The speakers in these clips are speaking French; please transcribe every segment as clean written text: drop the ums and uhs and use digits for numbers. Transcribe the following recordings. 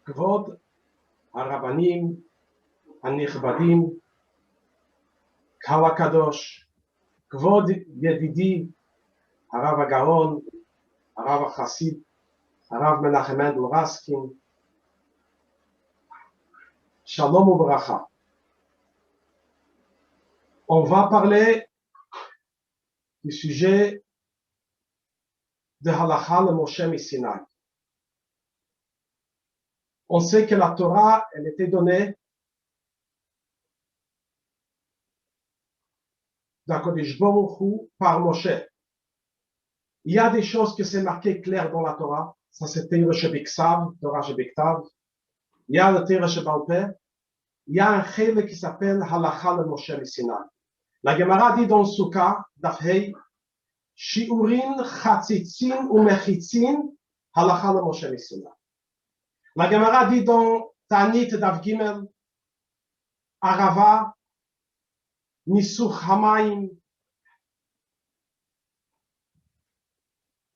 כבוד הרבנים הנכבדים, קהל הקדוש, כבוד ידידי הרב הגאון, הרב החסיד, הרב מנחם מנדל רסקין, Shalom Ubracha. On va parler du sujet de Halakha le Moshe Sinaï. On sait que la Torah, elle était donnée d'Akadosh Baruch Hu par Moshe. Il y a des choses que c'est marqué clair dans la Torah. Ça c'est Torah Shebiksav, Torah Shebiktav. Il y a le Torah Shebal Peh. Il y a un chèvre qui s'appelle Halakha le Moshe Sinaï. La Gemara dit dans le Souka, Dafhei, Shiurin, Chatzitzin ou Mechitzin, Halakha le Moshe Sinaï. La Gemara dit dans Tanit Dav Gimel, Arava, Nisuch Hamayim,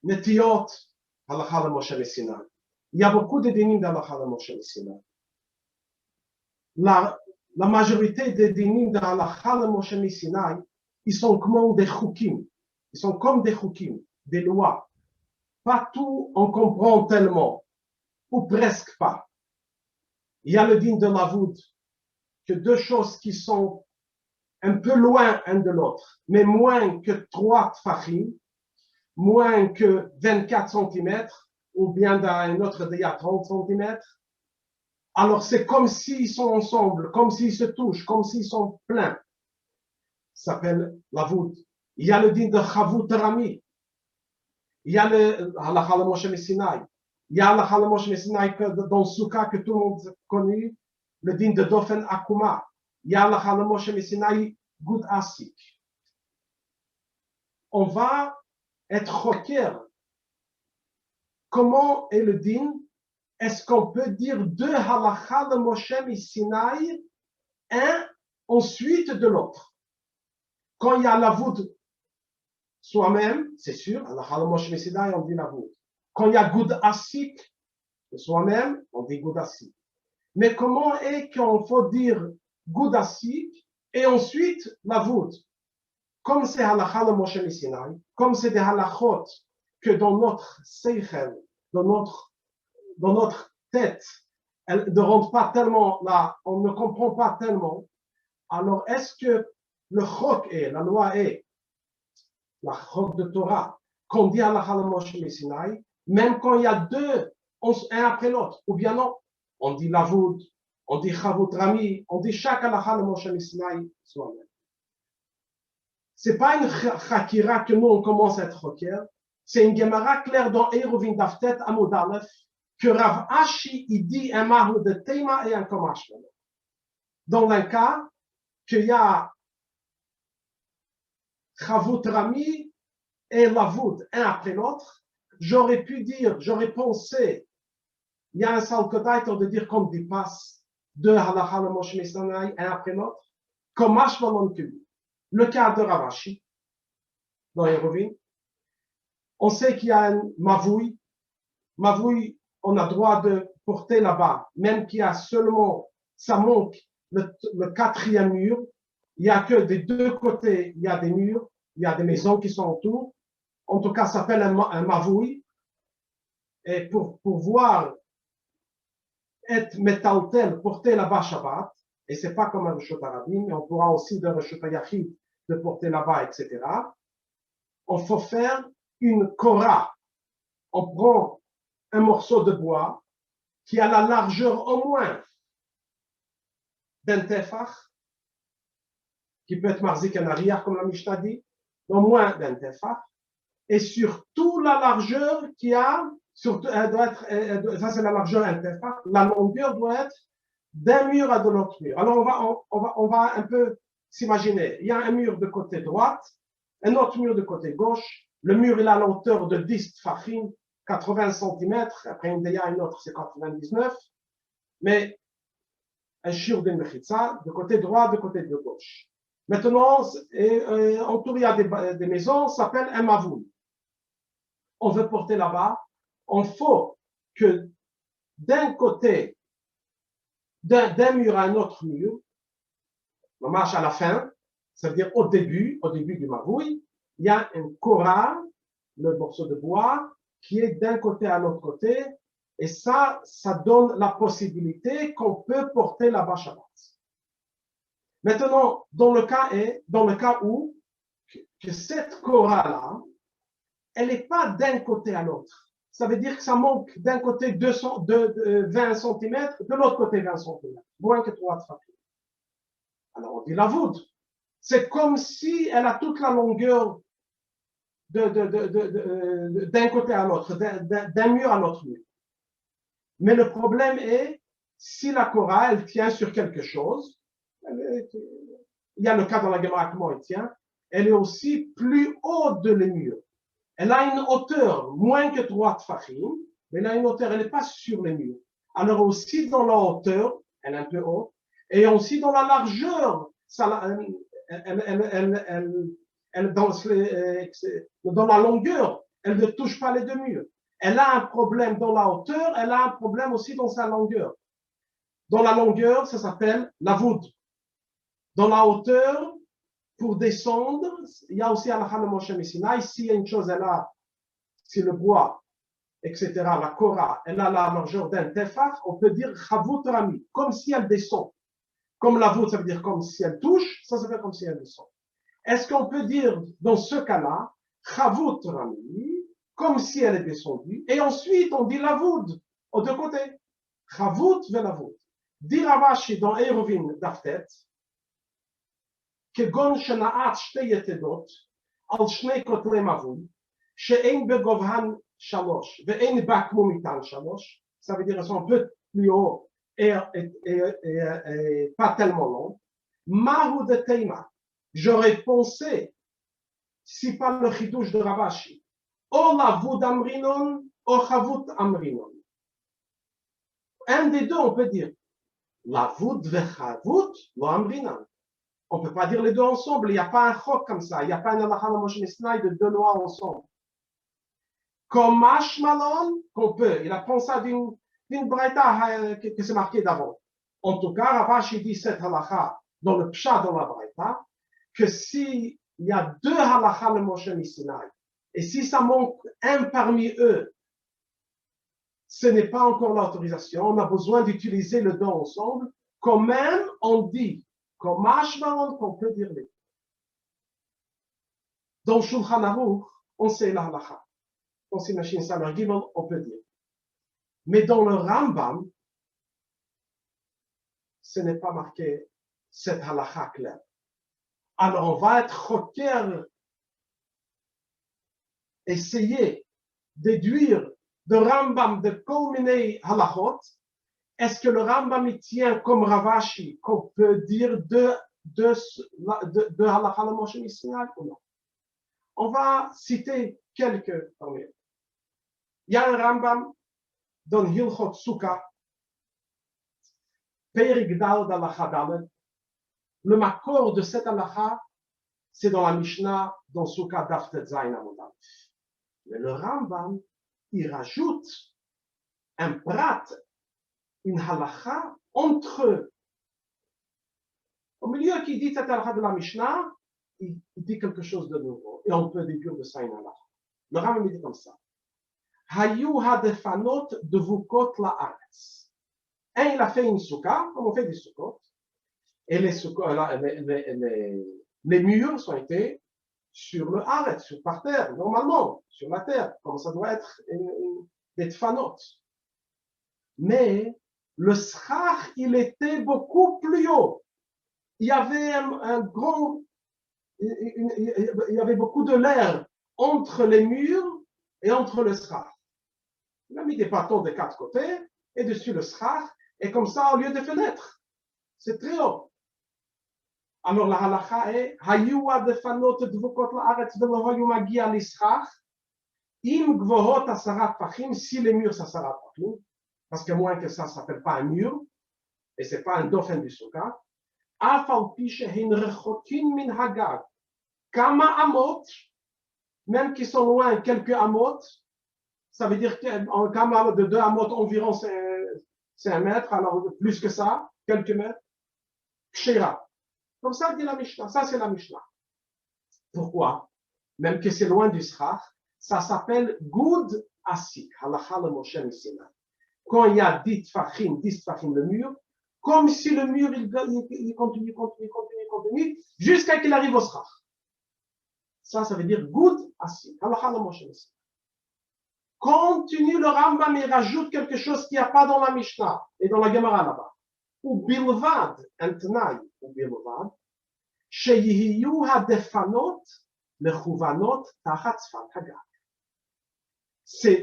Netiot, Halakha le Moshe Sinaï. Il y a beaucoup de dinim d'Halakha le Moshe Sinaï. La majorité des dinim de Halakha le Moshe Sinaï, ils sont comme des chukim. Ils sont comme des chukim, des lois. Pas tout on comprend tellement, ou presque pas. Il y a le din de l'avoud, que deux choses qui sont un peu loin un de l'autre, mais moins que 3 tfachim, moins que 24 cm, ou bien dans un autre il y a 30 cm. Alors c'est comme s'ils sont ensemble, comme s'ils se touchent, comme s'ils sont pleins. Ça s'appelle l'avoud. Il y a le din de Chavut Rami. Il y a le Halakha le Moshe Sinaï. Il y a Halakha le Moshe Sinaï dans le Souka que tout le monde connaît, le din de Dofen Akuma. Il y a Halakha le Moshe Sinaï Gud Asik. On va être choqué. Comment est le din? Est-ce qu'on peut dire deux halakha le Moshe Sinaï, un ensuite de l'autre? Quand il y a l'avoud soi-même, c'est sûr, halakha le Moshe Sinaï, on dit l'avoud. Quand il y a Gud Asik de soi-même, on dit Gud Asik. Mais comment est qu'on faut dire Gud Asik et ensuite l'avoud? Comme c'est halakha le Moshe Sinaï, comme c'est des halachot que dans notre seichel, dans notre tête, elle ne rentre pas tellement là, on ne comprend pas tellement. Alors, est-ce que le chok est, la loi est, la chok de Torah, qu'on dit Halakha le Moshe Sinaï, même quand il y a deux, un après l'autre, ou bien non, on dit l'avoud, on dit Chavut Rami, on dit chaque Halakha le Moshe Sinaï soi-même. C'est pas une chakira que nous on commence à être choqués, c'est une Gemara claire dans Eruvin Daftet Amud Aleph, que Rav Ashi il dit un mahou de Tema et un Komash. Dans un cas, qu'il y a Chavut Rami et l'avoud un après l'autre, j'aurais pu dire, j'aurais pensé, il y a un salkodaïtor de dire qu'on dépasse deux halakha le Moshe Sinaï un après l'autre, Komash Valon Kubi. Le cas de Rav Ashi, dans Eruvin, on sait qu'il y a un mavoui, on a droit de porter là-bas, même qu'il y a seulement, ça manque le 4e mur, il n'y a que des deux côtés, il y a des murs, il y a des maisons qui sont autour, en tout cas ça s'appelle un mavoui, et pour pouvoir être métaltel, porter là-bas Shabbat, et c'est pas comme un Reshut Arabim, mais on pourra aussi de Reshut Yachid de porter là-bas, etc. On faut faire une kora, on prend un morceau de bois qui a la largeur au moins d'un tefach, qui peut être marzik en arrière, comme la Mishnah dit, au moins d'un tefach, et surtout la largeur qui a, surtout, elle doit être, ça c'est la largeur d'un tefach, la longueur doit être d'un mur à de l'autre mur. Alors on va un peu s'imaginer, il y a un mur de côté droite, un autre mur de côté gauche, le mur il a la hauteur de 10 tfachim, 80 cm, après une déa, une autre c'est 99, mais un shur de mechitza, de côté droit, de côté de gauche. Maintenant, autour il y a des maisons, ça s'appelle un mavoul. On veut porter là-bas, il faut que d'un côté, d'un mur à un autre mur, on marche à la fin, ça veut dire au début du mavouille, il y a un kora, le morceau de bois, qui est d'un côté à l'autre côté, et ça donne la possibilité qu'on peut porter la bâche à base. Maintenant, dans le cas où que cette kora-là, elle n'est pas d'un côté à l'autre. Ça veut dire que ça manque d'un côté 20 cm, de l'autre côté 20 cm, moins que 3 cm. Alors on dit la voûte. C'est comme si elle a toute la longueur d'un côté à l'autre, d'un mur à l'autre mur. Mais le problème est, si la Korah, elle tient sur quelque chose, il y a le cas dans la Gemara comment elle tient, elle est aussi plus haute de les murs. Elle a une hauteur moins que 3 tfachim, mais elle a une hauteur, elle n'est pas sur les murs. Alors aussi dans la hauteur, elle est un peu haute, et aussi dans la largeur, dans la longueur, elle ne touche pas les deux murs. Elle a un problème dans la hauteur, elle a un problème aussi dans sa longueur. Dans la longueur, ça s'appelle la voûte. Dans la hauteur, pour descendre, il y a aussi Halakha de Moshe Messina. Ici, il y a une chose, elle a, si le bois, etc., la Korah, elle a la largeur d'un tefach, on peut dire Chavut Rami, comme si elle descend. Comme la voûte, ça veut dire comme si elle touche, ça veut dire comme si elle descend. Est-ce qu'on peut dire, dans ce cas-là, Chavut Rami, comme si elle est descendue, et ensuite on dit la voûte, aux deux côtés. Chavut ve la voûte. Dit Ravashi dans Eruvin Daftet, כגון שנעץ שתי יתדות על שני כותלי מבוי, שאין בגובהן 3 ואין בה כמו מטען 3, ça veut dire elles sont un peu plus haut et pas tellement long. Mahu de Teima, j'aurais pensé, si pas le chidouche de Ravashi, ou la voûte amrinon, ou chavut amrinon. Un des deux, on peut dire, la voûte ve chavut, lo amrinon. On ne peut pas dire les deux ensemble, il n'y a pas un chok comme ça, il n'y a pas un halakha de Moshe Messina de deux lois ensemble. Comme Mashmalon, qu'on peut, il a pensé d'une braïta que c'est marqué d'avant. En tout cas, Ravashi dit cette halakha dans le pshat dans la braïta, que s'il y a deux halakha de Moshe Messina, et si ça manque un parmi eux, ce n'est pas encore l'autorisation, on a besoin d'utiliser les deux ensemble, quand même on dit, comme Mashmalon, qu'on peut dire les deux. Dans Shulchan Aruch, on sait la halakha. On s'imagine ça, le Gimel, on peut dire. Mais dans le Rambam, ce n'est pas marqué cette halakha claire. Alors on va être choqué, essayer de déduire de Rambam de Kolminei halachot. Est-ce que le Rambam il tient comme Ravashi qu'on peut dire de halakha le Moshe Messina ou non? On va citer quelques parmi eux. Il y a un Rambam dans Hilchot Sukkah, Perik Dal d'Halakha Dalet. Le makor de cette halakha, c'est dans la Mishnah, dans Sukkah Daftet Zayin Amud Aleph. Mais le Rambam, il rajoute un prat, une halakha entre, au milieu qui dit cette halakha de la Mishnah, il dit quelque chose de nouveau. Et on peut déduire de ça une halakha. Le Rambam dit comme ça. Hayu hadefanot devukot la'aretz. Un, il a fait une soukha, comme on fait des soukhot, et les murs ont été sur le haaretz, par terre, normalement, sur la terre, comme ça doit être des tfanot. Mais le schach, il était beaucoup plus haut. Il y avait il y avait beaucoup de l'air entre les murs et entre le schach. Il a mis des bâtons de 4 côtés et dessus le schach, et comme ça, au lieu de fenêtres, c'est très haut. Alors la halakha est Hayu adefanot dvukot la'aretz velo hayu magia l'schach im gvohot asarat pachim, si les murs ça sarat pachim, parce que moins que ça s'appelle pas un mur et c'est pas un dauphin du soukha. Afal pi shehin rechokin min hagag kama amot, même qui sont loin quelques amot. Ça veut dire qu'en kama de 2 amot environ, c'est 1 mètre, alors plus que ça, quelques mètres. Kshira. Comme ça dit la Mishnah. Ça, c'est la Mishnah. Pourquoi? Même que c'est loin du Srach, ça s'appelle Goud Asik. Halakha le Moshe Sinai. Quand il y a 10 tfachim le mur, comme si le mur, il continue, jusqu'à qu'il arrive au Srach. Ça veut dire Goud Asik. Halakha le Moshe Sinai. Continue le Rambam et rajoute quelque chose qu'il n'y a pas dans la Mishnah et dans la Gemara là-bas. Ou bilvad, un tnaï, ou bilvad, sheyihiyu hadefanot mechuvanot tachat sfat hagag.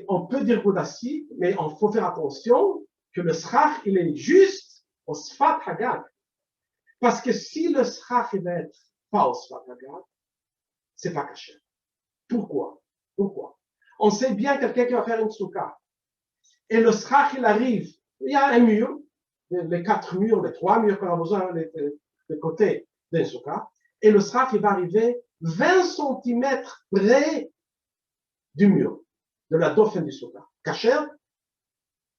On peut dire Goudassi, mais il faut faire attention que le srach, il est juste au sfat hagag. Parce que si le srach, il va être pas au sfat hagag, c'est pas caché. Pourquoi? On sait bien quelqu'un qui va faire une soukha. Et le srach, il arrive, il y a un mur, les 4 murs, les 3 murs qu'on a besoin de côté d'un soukha. Et le srach, il va arriver 20 cm près du mur, de la dauphin du soukha. Kacher,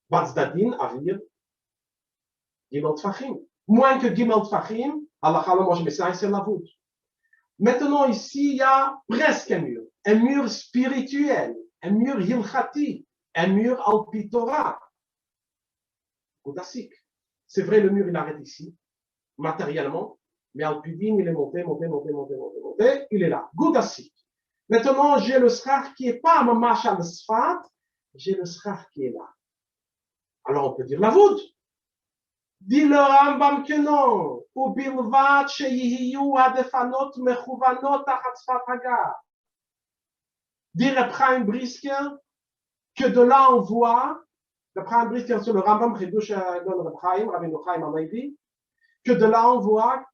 Batzdadin, Avir, Gimel Tfachim. Moins que Gimel Tfachim, Allah Khalom, mais c'est la voûte. Maintenant, ici, il y a presque un mur spirituel, un mur hilchati, un mur alpitora. Goudasik. C'est vrai, le mur, il arrête ici, matériellement, mais alpidine, il est monté, il est là. Goudasik. Maintenant, j'ai le srach qui n'est pas mamash al sfat, j'ai le srach qui est là. Alors, on peut dire la voûte. Dit le Rambam que non. Ou bilvat sheyihiyu hadefanot mechuvanot tachat sfat hagag. Dit le Chaim Brisker que de là on voit, le Chaim Brisker sur le Rambam Chidush don le Chaim, Rabbeinu Chaim Amaïvi, que de là on voit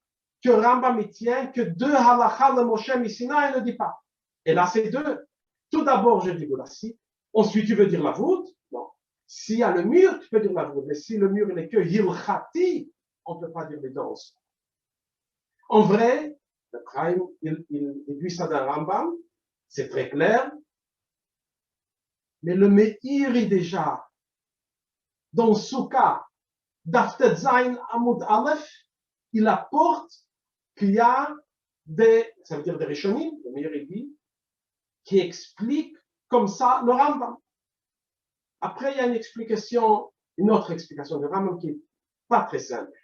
que Rambam y tient que 2 halakha le Moshe Missina, il ne dit pas. Et là c'est 2. Tout d'abord je dis Goudassi, ensuite tu veux dire la voûte? Non. S'il y a le mur, tu peux dire la voûte, mais si le mur n'est que hilchati, on ne peut pas dire les deux ensemble. En vrai, le Chaim, il dit ça d'un Rambam, c'est très clair, mais le Meir est déjà dans Souka, Daftet Zain Amud Aleph, il apporte qu'il y a ça veut dire des Rishonim, le Meir dit, qui explique comme ça le Rambam. Après, il y a une autre explication du Rambam qui n'est pas très simple.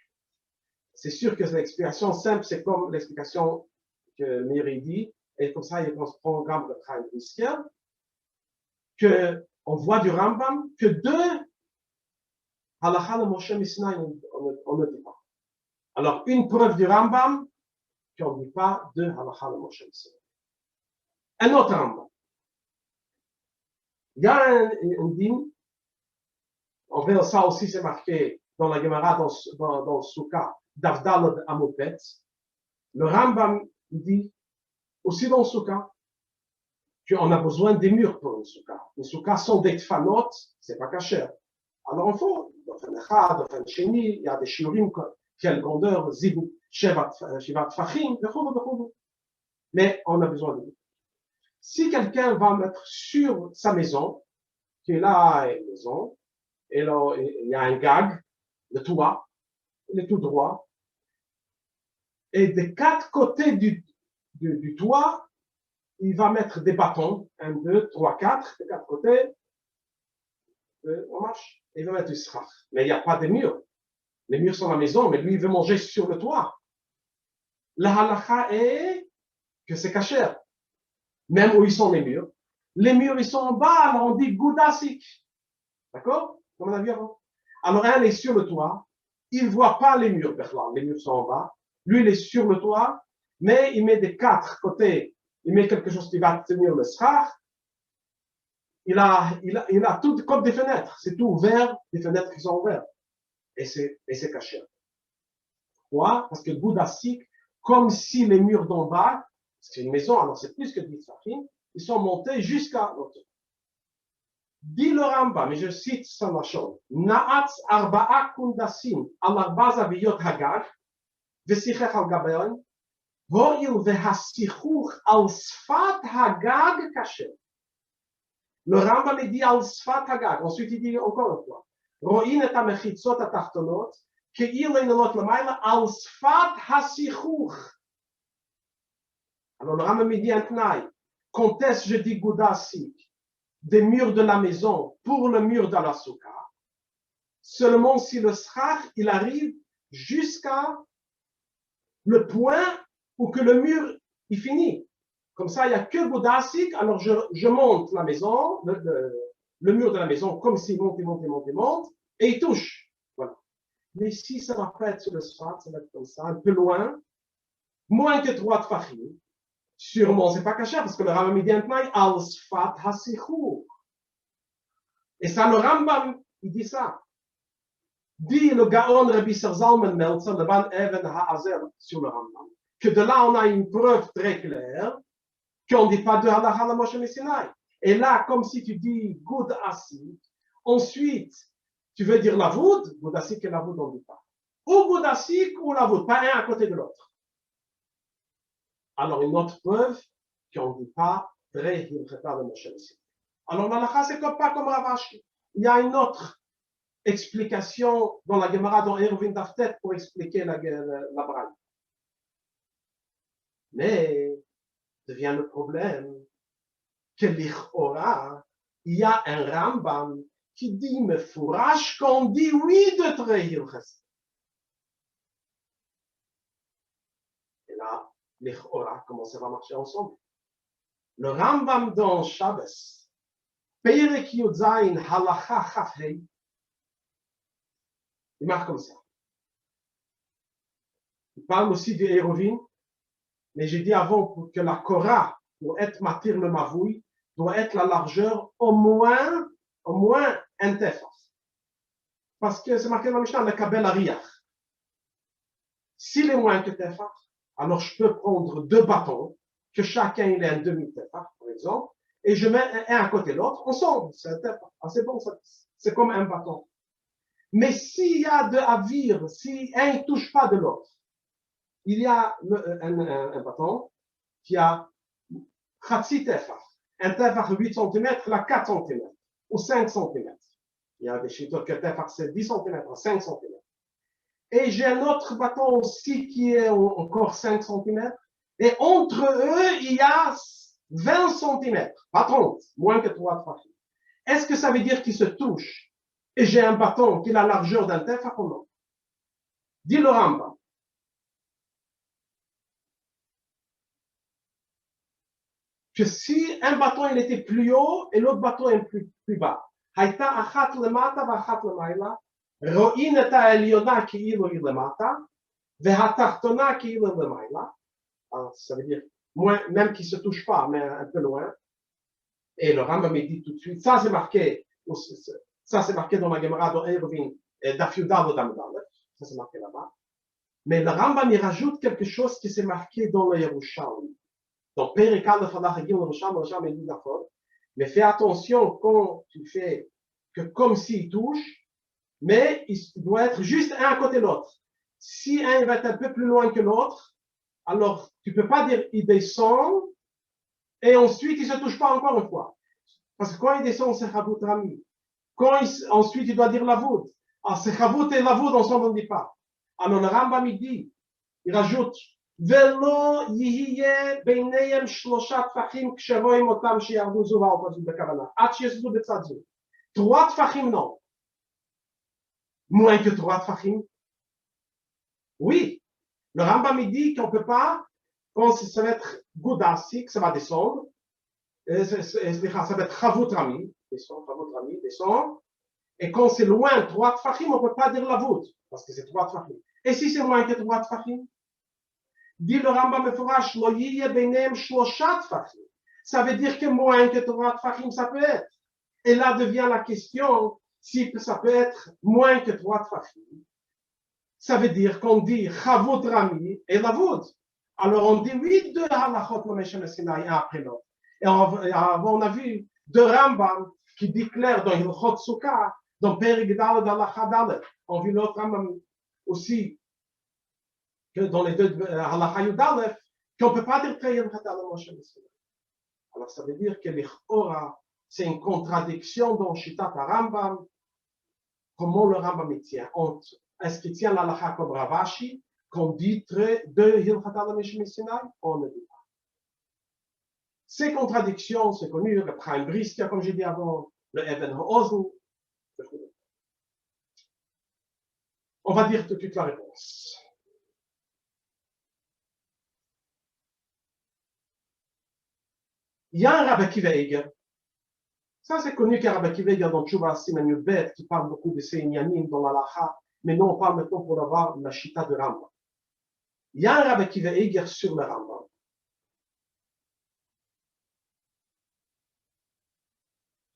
C'est sûr que l'explication simple, c'est comme l'explication que Meir dit, et comme ça, il prend le Rambam de Chaim Brisker, qu'on voit du Rambam que 2 halakha le Moshe Mishnah, on ne dit pas. Alors, une preuve du Rambam, qu'on ne dit pas 2 halakha le Moshe Mishnah. Un autre Rambam. Il y a un dîme, on verra ça aussi, c'est marqué dans la Gemara, dans le Souka, d'Avdal Amopet. Le Rambam dit, aussi dans le Souka, qu'on a besoin des murs pour une Souka. Les Soukas sont des tfanot, c'est pas caché. Alors on faut, dans un echad, dans un chéni, il y a des shiurim, quelle grandeur, zib, shivat tfachim, mais on a besoin de murs. Si quelqu'un va mettre sur sa maison, qui est là, une maison, et là, il y a un gag, le toit, il est tout droit, et des 4 côtés du toit, il va mettre des bâtons, 1, 2, 3, 4, des 4 côtés, on marche, et il va mettre du srach. Mais il n'y a pas de murs. Les murs sont à la maison, mais lui, il veut manger sur le toit. La halakha est que c'est caché. Même où ils sont les murs, ils sont en bas, alors on dit goudasik. D'accord? Comme on a vu avant. Alors, un est sur le toit, il ne voit pas les murs sont en bas. Lui, il est sur le toit, mais il met des 4 côtés, il met quelque chose qui va tenir le srach. Il a tout comme des fenêtres, c'est tout ouvert, des fenêtres qui sont ouvertes. Et c'est caché. Pourquoi? Parce que goudasik, comme si les murs d'en bas, c'est une maison, alors c'est plus que 10 tfachim, ils sont montés jusqu'à l'autre. Dit le Rambam, mais je cite son lachon, Na'atz arba'a kundasim al arba zaviyot hagag, vesichech al gabeon, ho'il vehasichuch al sfat hagag kasher. Le Rambam dit al sfat hagag. Ensuite, il dit encore une fois, רואים את המחיצות התחתונות, כאילו הן עולות למעלה, על שפת השיחוך. Alors le Rambam me dit un tnaï. Quand est-ce que je dis goudasik des murs de la maison pour le mur de la souka, seulement si le schach, il arrive jusqu'à le point où que le mur, il finit. Comme ça, il n'y a que goudasik, alors je monte la maison, le mur de la maison, comme s'il monte, et il touche. Voilà. Mais si ça va pas être sur le schach, ça va être comme ça, un peu loin, moins que 3 tfachim, sûrement, c'est pas caché, parce que le Rambam dit un tnaï, al sfat hasichur. Et ça, le Rambam, il dit ça. Dit le Gaon Rabbi Zalman Meltzer, le Ban Even Ha'azer, sur le Rambam, que de là, on a une preuve très claire qu'on ne dit pas de Halacha la Moshe Sinai. Et là, comme si tu dis Goud Asik, ensuite, tu veux dire la voûte, Goud Asik et la voûte, on ne dit pas. Ou Goud Asik ou la voûte, pas un à côté de l'autre. Alors, une autre preuve qu'on ne dit pas très Hilcheta de Moshe Sinai. Alors, l'Halacha, c'est pas comme Ravashi. Il y a une autre explication dans la Gemara, dans Eruvin Daftet, pour expliquer la braille. Mais, devient le problème que l'Ichora, il y a un Rambam qui dit, mais fourrage qu'on dit oui de très Hilcheta. Et là, l'Ichora, comment ça va marcher ensemble? Le Rambam dans Shabbos, Perek Yudzayin Halacha Chafhei, il marque comme ça. Il parle aussi de Eruvin, mais j'ai dit avant que la Korah, pour être matir le mavouille, doit être la largeur au moins un tefach. Parce que c'est marqué dans le Mishnah, le kabel ariach. S'il est moins que tefach, alors je peux prendre 2 bâtons, que chacun il ait un demi-tefach, par exemple, et je mets un à côté de l'autre, ensemble, c'est un tefach. Ah, c'est bon, c'est comme un bâton. Mais s'il y a de avir, si un ne touche pas de l'autre, il y a un bâton qui a Khatsi tefach. Un tefach 8 cm, là 4 cm, ou 5 cm. Il y a des chitotes que tefach c'est 10 cm, 5 cm. Et j'ai un autre bâton aussi qui est encore 5 cm. Et entre eux, il y a 20 cm, pas 30, moins que 3 tefachim. Est-ce que ça veut dire qu'ils se touchent? Et j'ai un bâton qui a la largeur d'un tefach ou non? Dit le Rambam. Que si un bâton il était plus haut et l'autre bâton est plus bas. הייתה אחת למטה ואחת למעלה, רואים את העליונה כאילו היא למטה, והתחתונה כאילו למעלה. Ça veut dire, même qu'ils ne se touchent pas, mais un peu loin. Et le Rambam me dit tout de suite, ça c'est marqué dans la Gemara dans Eruvin, Daf Yudal ou Damdal, ça c'est marqué là-bas. Mais le Rambam il rajoute quelque chose qui s'est marqué dans le Yerushalmi. Donc, Perek Aleph Halacha Gimel Rosham il dit d'accord. Mais fais attention quand tu fais que comme s'il touche, mais il doit être juste un à côté de l'autre. Si un va être un peu plus loin que l'autre, alors tu ne peux pas dire il descend et ensuite il ne se touche pas encore une fois. Parce que quand il descend, c'est Chavut Rami. Ensuite il doit dire la voûte. Alors c'est Chavut et la voûte ensemble on ne dit pas. Alors le Rambam il rajoute ולא יהיה ביניהם 3 טפחים כשרואים אותם שירדו זו והאופוזית בכוונה. עד שיסדו בצד זו. 3 טפחים non. Moins que 3 טפחים? Oui. Le Rambam dit qu'on ne peut pas, quand ça va être goudasik, ça va descendre. Ça va être chavut rami, descendre. Et quand c'est loin 3 tfachim, on ne peut pas dire la voûte, parce que c'est 3 tfachim. Et si c'est moins que 3 tfachim? Dit le Rambam Meforash, lo yiye benem 3 tfachim. Ça veut dire que moins que 3 tfachim, ça peut être. Et là devient la question, si ça peut être moins que 3 tfachim. Ça veut dire qu'on dit chavut rami et la voûte. Alors on dit oui, 2 halachot le Moshe Sinai, un après l'autre. Et avant on a vu 2 Rambam qui déclarent dans Hilchot Sukkah, dans Perek Daled Halacha Daled. On vit l'autre Rambam aussi que dans les 2 Halacha Yudalef, qu'on ne peut pas dire Treyel Chata le Moshe Sinai. Alors ça veut dire que l'Ichora, c'est une contradiction dans Shitat Rambam. comment le Rambam y tient. Est-ce qu'il tient l'halakha comme Ravashi, qu'on dit de Hilchat al-Mishmi Sinai? On ne dit pas. Ces contradictions, c'est connu, le Chaim Briskia, comme j'ai dit avant, le Even HaOzen. On va dire tout de suite la réponse. Il y a un Rabbi Akiva Eiger. Ça, c'est connu qu'il y a un Rabbi Akiva Eiger dans Tchouva Siman Yudbet qui parle beaucoup de ces inyanim dans l'Alaha. Mais non, on parle maintenant pour avoir la Shita de Rambam. Il y a un Rabbi Akiva Eiger sur le Rambam.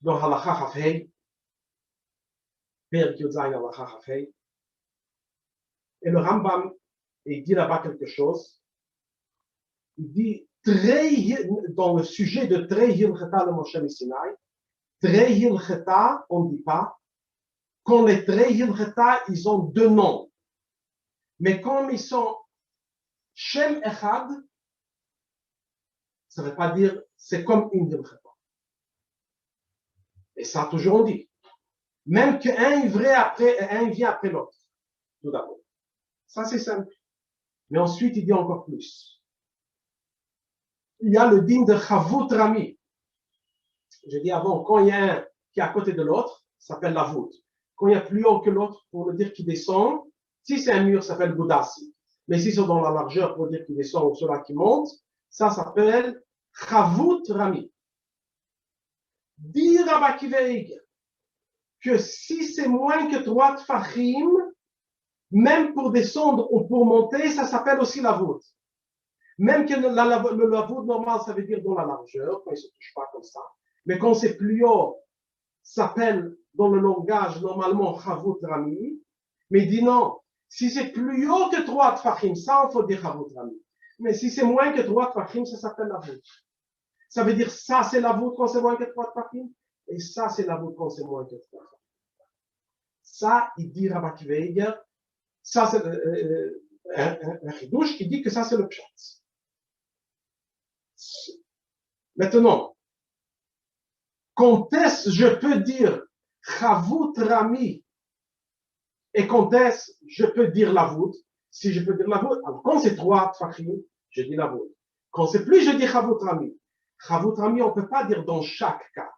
Dans Halacha Hafhei, Père Yudzaïn Halacha Hafhei. Et le Rambam, il dit là-bas quelque chose. Il dit, dans le sujet de Trei Hilcheta le Moshe Sinai, Trei Hilcheta, on ne dit pas. Quand les Trei Hilcheta, ils ont deux noms. Mais comme ils sont Shem Echad, ça ne veut pas dire c'est comme une Hilcheta. Et ça, toujours on dit. Même qu'un vient après l'autre. Tout d'abord. Ça, c'est simple. Mais ensuite, il dit encore plus. Il y a le din de Chavut Rami. Je dis avant, quand il y a un qui est à côté de l'autre, ça s'appelle la voûte. Quand il y a plus haut que l'autre, pour le dire qu'il descend, si c'est un mur, ça s'appelle Goudassi. Mais si c'est dans la largeur, pour dire qu'il descend ou cela qui monte, ça s'appelle Chavut Rami. Dire à Akiva Eiger que si c'est moins que 3 tfachim, même pour descendre ou pour monter, ça s'appelle aussi la voûte. Même que la voûte normale, ça veut dire dans la largeur, quand il ne se touche pas comme ça. Mais quand c'est plus haut, ça s'appelle dans le langage normalement Chavut Rami. Mais il dit non, si c'est plus haut que 3 tfachim, ça il faut dire Chavut Rami. Mais si c'est moins que 3 tfachim, ça s'appelle la voûte. Ça veut dire ça c'est la voûte quand c'est moins que 3 tfachim, et ça c'est la voûte quand c'est moins que 3 tfachim. Ça, il dit Rabbi Akiva Eiger, ça c'est un chidouche qui dit que ça c'est le pshat. Maintenant, quand est-ce je peux dire Chavut Rami et quand est-ce je peux dire la voûte? Si je peux dire la voûte, alors quand c'est 3 tfachim, je dis la voûte. Quand c'est plus, je dis Chavut Rami. Chavut Rami, on ne peut pas dire dans chaque cas.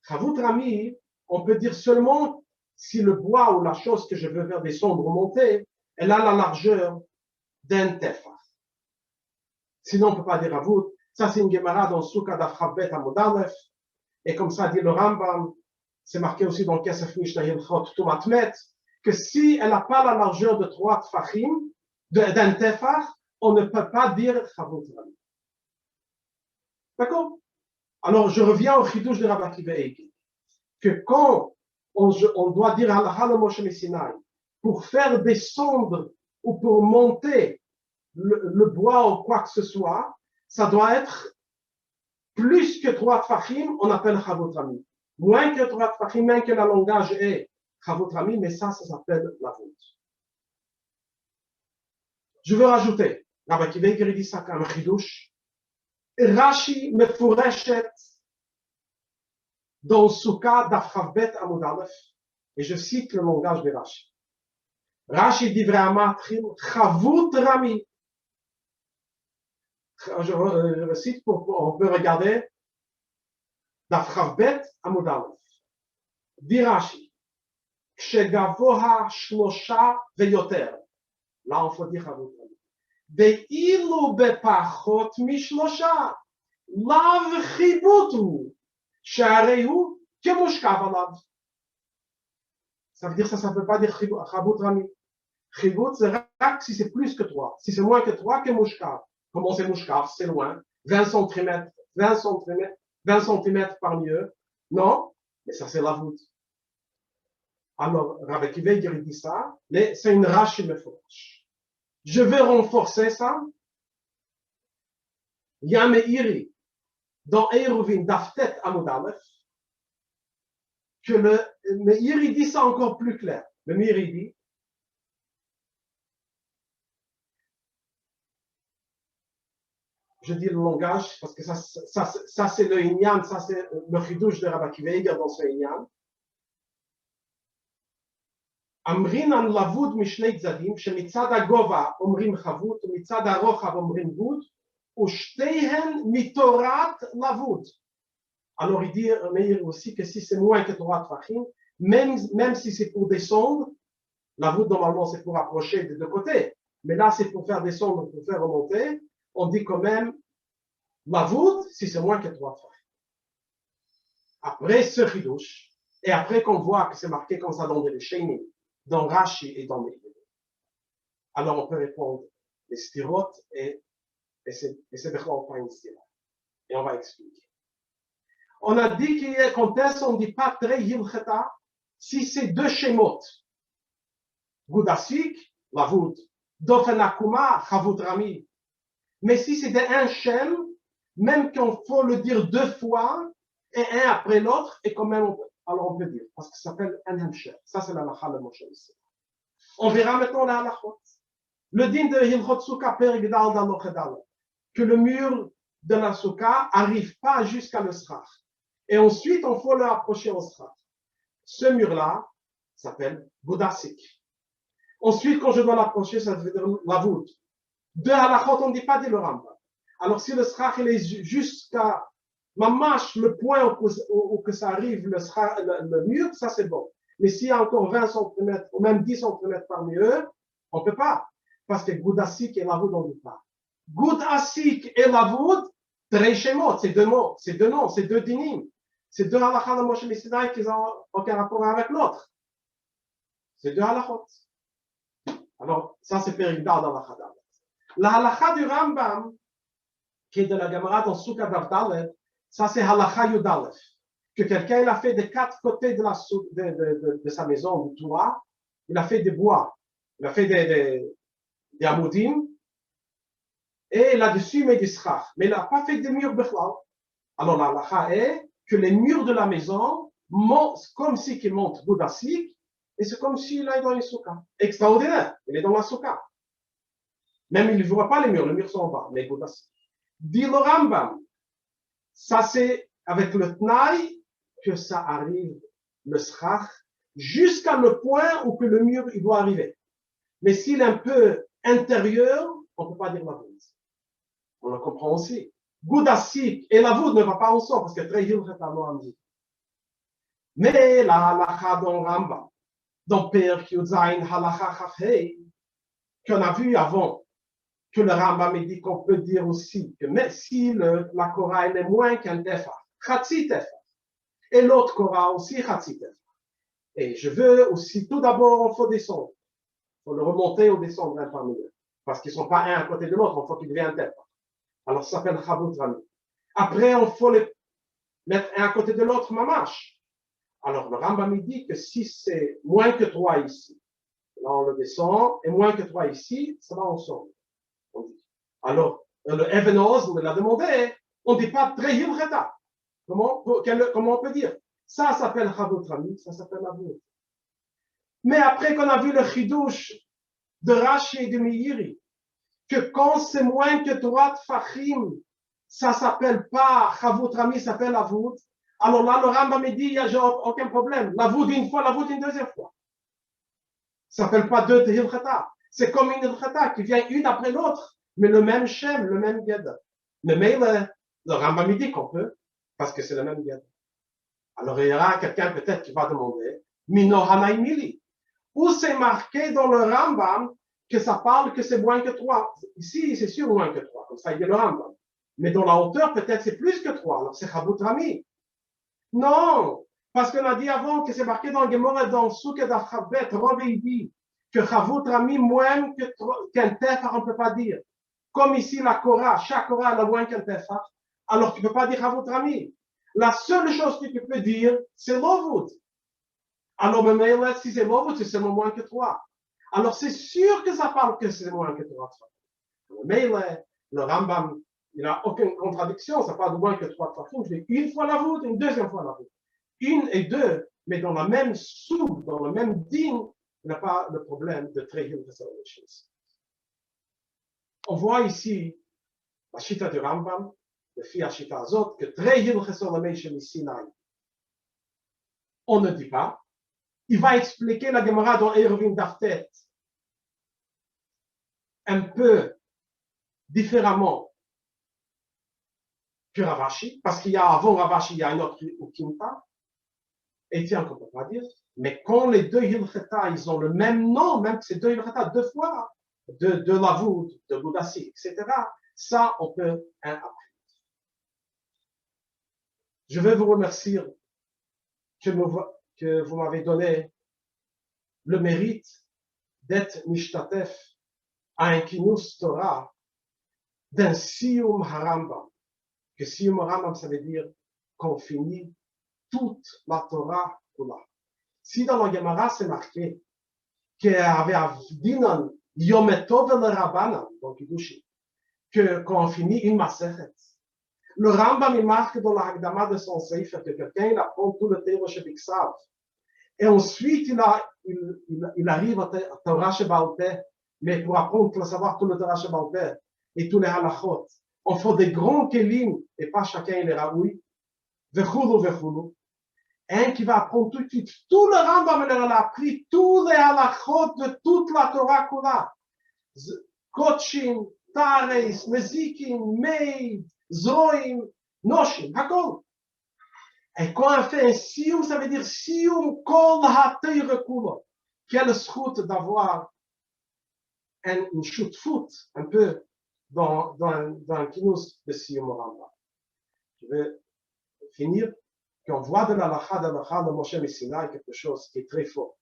Chavut Rami, on peut dire seulement si le bois ou la chose que je veux faire descendre ou monter, elle a la largeur d'un tefach. Sinon, on ne peut pas dire Chavut. Ça, c'est une Gemara dans Souka d'Afrabbet à Modalef. Et comme ça dit le Rambam, c'est marqué aussi dans Kesef Mishnah Hilchot Tumatmet, que si elle n'a pas la largeur de 3 tfachim, d'un tefach, on ne peut pas dire Chavut Rami. D'accord? Alors, je reviens au chidouche de Rabbi Akiva Eiger, que quand on doit dire Halacha le Moshe Sinai, pour faire descendre ou pour monter le bois ou quoi que ce soit, ça doit être plus que 3 tfachim, on appelle Chavut Rami. Moins que 3 tfachim, même que le langage est Chavut Rami, mais ça s'appelle la voûte. Je veux rajouter, Rabbi Akiva Eiger dit ça comme chidouche. Rashi mefureshet dans Souka d'Afravbet Amud Aleph, et je cite le langage de Rashi. Rashi dit vraiment Chavut Rami. Je cite on peut regarder d'Afravbet Amud Aleph. Dit Rashi, Kshegavoha Shlosha Veyoter. Là, on faut dire Chavut Rami. Ve'ilu bepachot mishlosha. Lav chibutu. Sharehu kemushkav alav. Ça veut dire ça ne veut pas dire Chavut Rami. Chibut, c'est rak si c'est plus que 3. Si c'est moins que 3, kemushkav. Comment c'est mushkav? C'est loin. 20 cm, 20 cm, 20 cm par mieux. Non, mais ça c'est la voûte. Alors, Rabbi Akiva Eiger dit ça, mais c'est une Rashi meforash. Je vais renforcer ça. Il y a Meiri dans Eruvin Daftet Amud Aleph que le Meiri dit ça encore plus clair. Le Meiri dit je dis le langage parce que ça c'est le Inyan, ça c'est le chidouche de Rabbi Akiva Eiger dans ce Inyan. אמרין על לבוד משני צדדים, שמצד הגובה אומרים חבות, ומצד הרוחב אומרים ווד, ושתיהן מתורת לבוד. Alors il dit Meir aussi que si c'est moins que 3 tfachim, même si c'est pour descendre, la voûte normalement c'est pour approcher des deux côtés, mais là c'est pour faire descendre, pour faire remonter, on dit quand même la voûte si c'est moins que 3 tfachim. Après ce chidouche, et après qu'on voit que c'est marqué comme ça dans les Sheinim, dans Rashi et dans les alors on peut répondre les stirotes et c'est vraiment pas une stira. Et on va expliquer. On a dit qu'en test, on ne dit pas très hilcheta si c'est 2 shemot. Goudasik, la voûte, Dofen Akuma, Chavut Rami. Mais si c'est un shem, même qu'on faut le dire 2 fois, et un après l'autre, et quand même, alors on peut dire, parce que ça s'appelle un hemsher. Ça, c'est la lacha de Moshe ici. On verra maintenant la halachot. Le din de Hilchot Sukkah Perigdal Dalochedal, que le mur de la Sukkah arrive pas jusqu'à le srach. Et ensuite, on faut le approcher au srach. Ce mur-là s'appelle Goudasik. Ensuite, quand je dois l'approcher, ça veut dire la voûte. De halachot, on ne dit pas le Rambam. Alors, si le srach il est jusqu'à mamash, le point où que ça arrive, le mur, ça c'est bon. Mais s'il y a encore 20 cm ou même 10 cm parmi eux, on ne peut pas. Parce que Goudasik et la voûte, on ne dit pas. Goudasik et la voûte, très shemot, c'est 2 mots, c'est 2 noms, c'est 2 dinim. C'est 2 halachas de Moshe Sinai qui n'ont aucun rapport avec l'autre. C'est 2 halachot. Alors, ça c'est Perigdal dans la Chadal. La halacha du Rambam, qui est de la Gemara dans Sukkah Davdalet, ça c'est halacha Yudalef. Que quelqu'un il a fait des 4 côtés de sa maison, du toit, il a fait des bois, il a fait des amoudim, et là-dessus il met des srach. Mais il n'a pas fait des murs bichlal. Alors la halacha est que les murs de la maison montent comme si qu'ils montent Goudasik, et c'est comme s'il est dans une soukha. Extraordinaire, il est dans la soukha. Même il ne voit pas les murs sont en bas, mais Goudasik. Dit le Rambam, ça c'est avec le tnaï que ça arrive, le srach, jusqu'à le point où que le mur il doit arriver. Mais s'il est un peu intérieur, on ne peut pas dire la voûte. On le comprend aussi. Goudasik et la voûte ne va pas ensemble parce que très hilchet a dit. Mais la halacha dans Rambam, dans Père Kyudzain halacha chafhei, qu'on a vu avant, que le Rambam dit qu'on peut dire aussi que même si la Korah est moins qu'un tefa, chatzi tefa, et l'autre Korah aussi chatzi tefa. Et je veux aussi, tout d'abord, il faut descendre. Il faut le remonter ou descendre un parmi eux. Parce qu'ils ne sont pas un à côté de l'autre, il faut qu'ils deviennent un tefa. Alors ça s'appelle Chavut Rami. Après, il faut les mettre un à côté de l'autre, mamash. Alors le Rambam dit que si c'est moins que 3 ici, là on le descend, et moins que 3 ici, ça va ensemble. On dit. Alors, le Even Oz me l'a demandé, on ne dit pas très hilcheta. Comment on peut dire? Ça s'appelle Chavut Rami, ça s'appelle la voûte. Mais après qu'on a vu le chidouche de Rashi et de Meiri, que quand c'est moins que 3 tfachim, ça s'appelle pas Chavut Rami, ça s'appelle la voûte. Alors là, le Rambam me dit, il n'y a aucun problème. La voûte une fois, la voûte une deuxième fois. Ça ne s'appelle pas 2 hilcheta. C'est comme une hilcheta qui vient une après l'autre, mais le même shem, le même gued. Mais le Rambam me dit qu'on peut, parce que c'est le même gued. Alors il y aura quelqu'un peut-être qui va demander, Mino Hanai Mili. Où c'est marqué dans le Rambam que ça parle que c'est moins que 3. Ici, c'est sûr moins que 3, comme ça il dit le Rambam. Mais dans la hauteur, peut-être c'est plus que 3, alors c'est Chavut Rami. Non, parce qu'on a dit avant que c'est marqué dans le Gemara, dans Sukkah d'Achabet, Rové dit que Chavut Rami moins qu'un tefar, on ne peut pas dire. Comme ici la Korah, chaque Korah a moins qu'un tefar, alors tu ne peux pas dire Chavut Rami. La seule chose que tu peux dire, c'est Lovut. Alors, même si c'est Lovut, c'est seulement moins que 3. Alors, c'est sûr que ça parle que c'est moins que 3. Mais le Rambam, il n'a aucune contradiction, ça parle de moins que 3 fois. Je dis une fois la voûte, une deuxième fois la voûte. Une et deux, mais dans la même soupe, dans le même digne, il n'y a pas de problème de Trehil Resolutions. On voit ici la Shita du Rambam, le Fi Shita Azot, que Trehil Resolutions Sinai. On ne dit pas. il va expliquer la Gemara dans Eruvin Daftet un peu différemment que Ravashi, parce qu'il y a avant Ravashi, il y a un autre Ukimta, et tiens, qu'on ne peut pas dire, mais quand les deux Hilcheta, ils ont le même nom, même que c'est deux Hilcheta, deux fois, de Lavoud, de Boudassi, etc., ça, on peut apprendre. Je vais vous remercier que vous m'avez donné le mérite d'être Mishtatef à un Kinus Torah d'un Siyum Harambam. Que Siyum Harambam, ça veut dire qu'on finit toute la Torah Kula. Si dans la Gemara, c'est marqué qu'il y avait Avdinan Yometov el Rabbanan, donc Kiddushi, qu'on finit une Masechet. Le Rambam, il marque dans la Hagdama de son Sefer que quelqu'un, il apprend tout le Torah Shebiksav. Et ensuite, il arrive à Torah Sheba'al Peh, mais pour apprendre, pour savoir tout le Torah Sheba'al Peh et tous les halachot, on fait des grands kelim, et pas chacun il est raoui, vechulu, vechulu. Un qui va apprendre tout de suite, tout le Rambam, il a appris tous les halachot de toute la Torah Kula. Kotshim, Tares, Nezikim, Meid, Zoim, Noshim, Hakol. Et quand on fait un Siyum, ça veut dire Siyum Kol HaTeire Kula. Quelle schut d'avoir une chute-foot un peu dans un kinus de Siyum Rambam. Je vais finir qu'on voit de l'alacha de Moshe Messina quelque chose qui est très fort.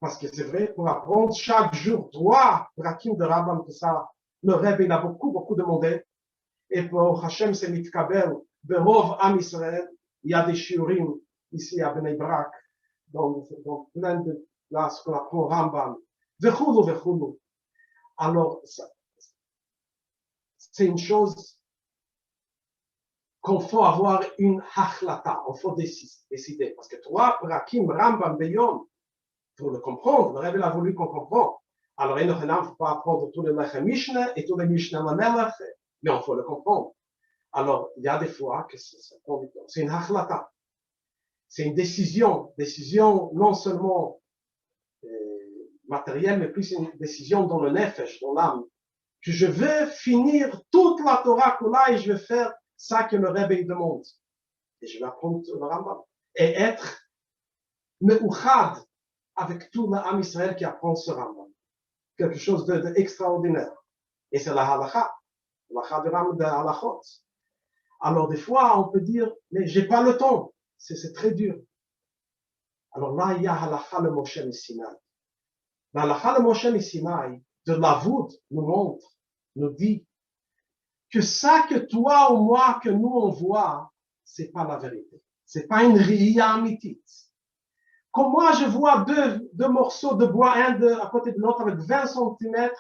Parce que c'est vrai, pour apprendre chaque jour 3 brakim de Rambam, que ça, le Rebbe, il a beaucoup demandé. Et pour Hashem, c'est mitkabel, berov Am Israël, il y a des shiurim ici à Bnei Brak, dans plein de places qu'on apprend Rambam. Vechulu, vechulu. Alors, c'est une chose qu'on faut avoir une hachlata, on faut décider. Parce que 3 brakim Rambam beyom, pour le comprendre, le Rebbe a voulu qu'on comprenne. Alors, il ne faut pas apprendre tous les Lechem Mishnah et tous les Mishnah la Melech, mais on faut le comprendre. Alors, il y a des fois que c'est une hachlata. C'est une décision non seulement matérielle, mais plus une décision dans le nefesh, dans l'âme. Que je veux finir toute la Torah Kula et je vais faire ça que le Rebbe demande. Et je vais apprendre le Rambam. Et être meuchad avec tout l'âme Israël qui apprend ce Rambam. Quelque chose d'extraordinaire. Et c'est la halakha de Rambam de halachot. Alors des fois, on peut dire, mais j'ai pas le temps. C'est très dur. Alors là, il y a halakha le Moshe Messinaï. La halakha le Moshe Messinaï de Lavoud nous montre, nous dit que ça que toi ou moi, que nous on voit, c'est pas la vérité. C'est pas une riya amitit. Comme moi, je vois deux morceaux de bois, un à côté de l'autre avec 20 cm,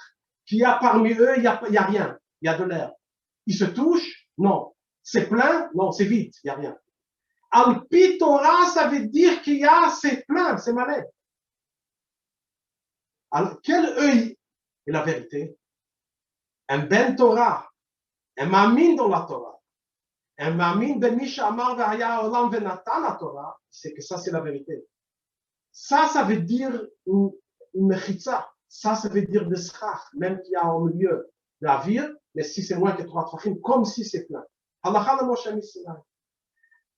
qu'il y a parmi eux, il y a rien. Il y a de l'air. Ils se touchent? Non. C'est plein? Non, c'est vide. Il y a rien. Al-Pi Torah, ça veut dire qu'il y a, c'est plein, c'est malais. Alors, quel œil est la vérité? Un Ben Torah, un Mamin dans la Torah, un Mamin ben Misha Amar V'Haya Olam V'Natan la Torah, c'est que ça, c'est la vérité. Ça veut dire une mechitza. Ça veut dire des schach, même qu'il y a au milieu de la ville, mais si c'est moins que 3 trachim, comme si c'est plein. Halakha le Moshe Messinaï.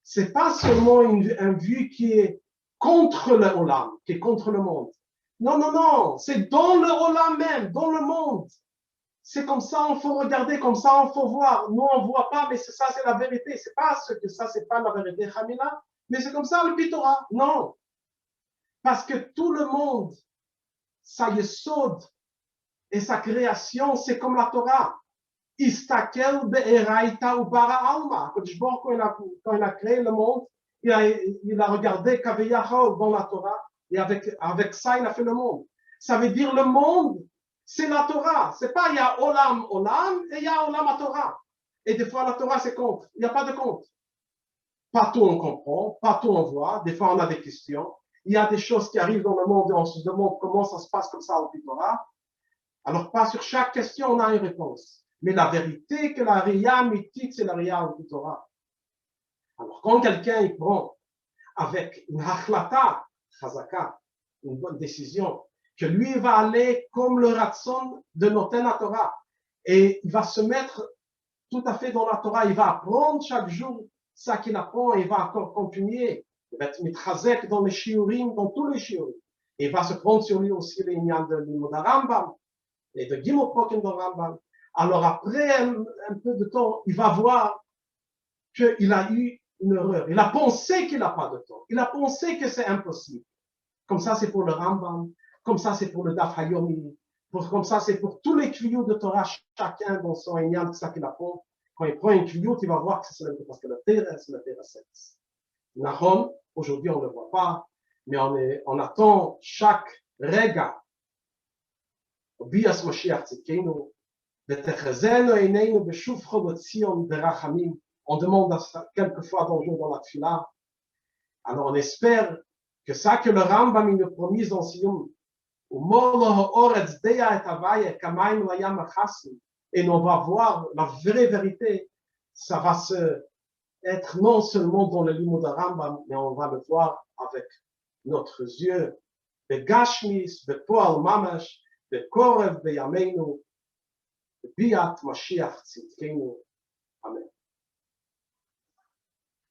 C'est pas seulement un vue qui est contre le Olam, qui est contre le monde. Non, c'est dans le Olam même, dans le monde. C'est comme ça, on faut regarder, comme ça, on faut voir. Nous, on voit pas, mais ça, c'est la vérité. C'est pas ce que ça, c'est pas la vérité, Hamila, mais c'est comme ça le Pitora. Non. Parce que tout le monde, sa yesod et sa création, c'est comme la Torah. Istakel be'eraita ou bara alma. Quand il a créé le monde, il a regardé Kaviyachol dans la Torah, et avec ça, il a fait le monde. Ça veut dire le monde, c'est la Torah. C'est pas il y a Olam, et il y a Olam à Torah. Et des fois, la Torah, c'est contre. Il n'y a pas de contre. Pas tout on comprend, pas tout on voit. Des fois, on a des questions. Il y a des choses qui arrivent dans le monde et on se demande comment ça se passe comme ça au Torah. Alors, pas sur chaque question, on a une réponse. Mais la vérité que la Riya mythique, c'est la Riya au Torah. Alors, quand quelqu'un il prend avec une hachlata, chazaka, une bonne décision, que lui va aller comme le ratson de Noten Torah. Et il va se mettre tout à fait dans la Torah. Il va apprendre chaque jour ça qu'il apprend et il va encore continuer. Il va être mitrazek dans les shiurim, dans tous les shiurim. Et il va se prendre sur lui aussi les lignes de l'imod Rambam et de Gimel Prokim dans Rambam. Alors après un peu de temps, il va voir qu'il a eu une erreur. Il a pensé qu'il n'a pas de temps. Il a pensé que c'est impossible. Comme ça, c'est pour le Rambam. Comme ça, c'est pour le Daf Hayomi. Comme ça, c'est pour tous les clients de Torah, chacun dans son ignan, c'est ça qu'il apprend. Quand il prend une client, il va voir que c'est parce que la terre, c'est la terre à sexe. Nahon, aujourd'hui, on ne le voit pas, mais on attend chaque rega. Bias Mashiach Tzidkenu, Betechazenu Eineinu Beshuvcho B'Tzion Berachamim. On demande quelquefois dans la tfila. Alors on espère que ça que le Rambam il nous promise dans Sion, et on va voir la vraie vérité, ça va être non seulement dans le limud de Rambam, mais on va le voir avec notre yeux. Begashmis, bepoal mamash, bekorev beyameinu, biat Mashiach tzidkenu. Amen.